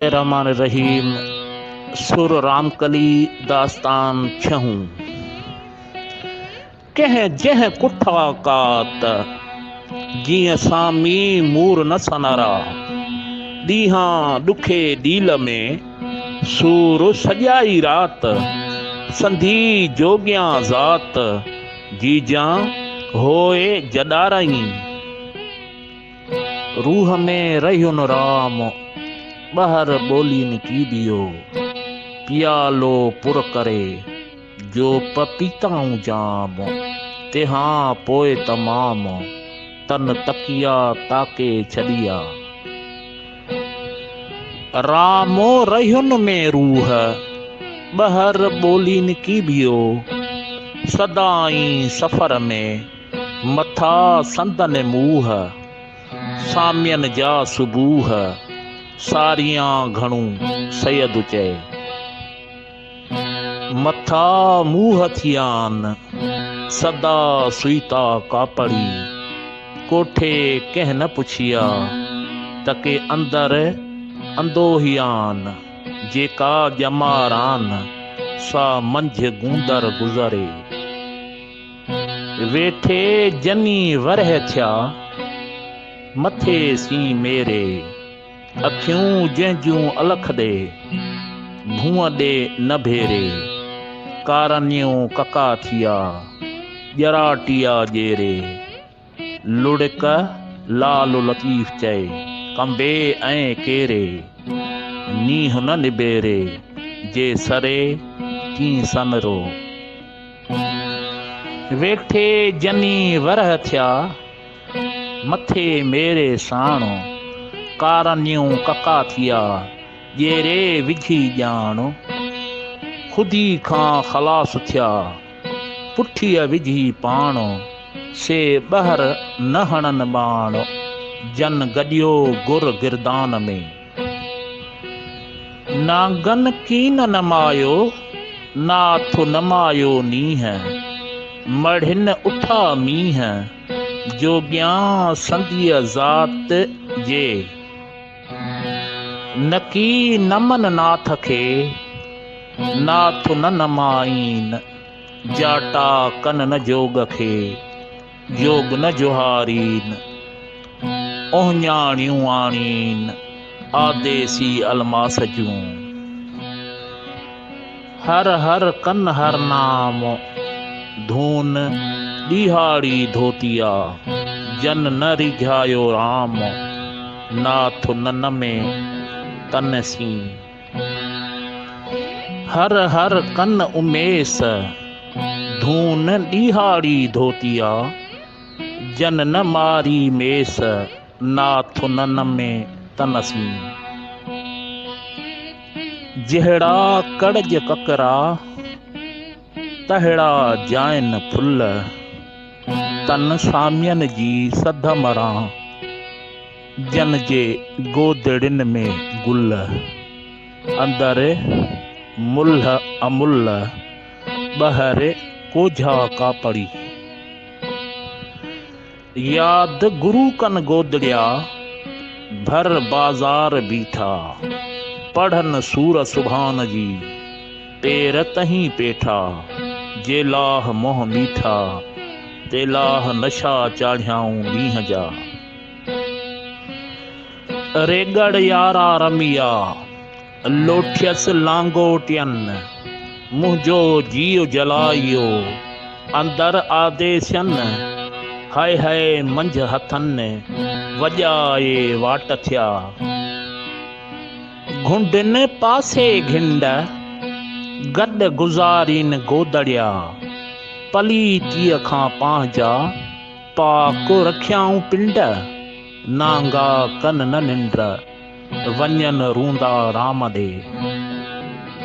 रहमान रहीम। सुर रामकली दास्तान छहूं। कह जह कुठा कात जीअं सामी मूर न सनारा। ॾींहां ॾुखे ॾील में सूर सॼाई रात। संधी जोगियां ज़ात जीजां होए जॾारई। रूह में रहियुन राम ॿाहिर ॿोलियुनि की बियो। पियालो पुर करे जो पपीताऊं जाम। तंहिं पोइ तमाम तन तकिया ताके छॾिया। रामो रहियुन में रूह ॿाहिर ॿोलियुनि की बियो। सदाई सफ़र में मथा संदन मुंह। सामियन जा सुबूह सारियां घणूं सैयद चए। मथा मुंह थियान सदा सुईता कापड़ी। कोठे कंहिं न पुछिया तके अंदर अंदोहियान। जेका ॼमारान सा मंझ गूंदर गुज़रे। वेठे जनी वरह थिया मथे सी मेरे। अखियूं जंहिंजूं अलख ॾे भूअं ॾे न भेरे। कारनियूं कका थिया ॼराटिया ॼेरे। लुड़क लाल लतीफ़ चए कंबे ऐं केरे। नींहुं न निबेरे जे सरे की सनरो। वेठे जनी वरह थिया मथे मेरे साण। कारनियूं कका थिया ॼेरे विझी ॼाण। खुदी खां ख़लास थिया पुठीअ विझी पाण। से ॿाहिर न हणन बाण जन गॾियो गुर गिरदान में। नांगन कीन न मायो नाथ न मायो नींहं। मढ़िन उठा मींहं जोगियां संधीअ ज़ात जे। नकी नमन नाथ खे नाथ न नमाईन। जाटा कन न जोग खे जोग न जोहारीन। ओहञाणियूं आणीन आदेसी अलमास जूं। हर हर कन हर नाम धून ॾीहाड़ी धोतिया। जन न रिझायो राम नाथ नन में तन सी। हर हर कन उमेश धून ॾीहाड़ी धोतिया। जन न मारी मेस नाथ नन में तनसी। जहिड़ा कड़ज ककरा तहिड़ा जाइन फुल। तन सामियन जी सध मरां जन जे गोदड़िन में गुल। अंदर मुल्ह अमुल ॿाहिर कोझा कापड़ी। याद गुरु कन गोदड़िया भर बाज़ार बीठा। पढ़न सूर सुभान जी पेर तहीं पेठा। जे लाह मोह मीठा ते लाह नशा चाढ़ियाऊं ॾींहं जा। रेगड़ यारा रमिया लोठियस लांगोटियन। मुंहिंजो जीव जलाइयो अंदर आदेशन। हाय हाय मंझ हथन वॼाए वाट थिया। घुंडन पासे घिंड गॾ गुज़ारीन गोदड़िया। पलीतीअ खां पंहिंजा पाक रखियाऊं पिंड। नांगा कन न निंड वञन रूंदा राम ॾे।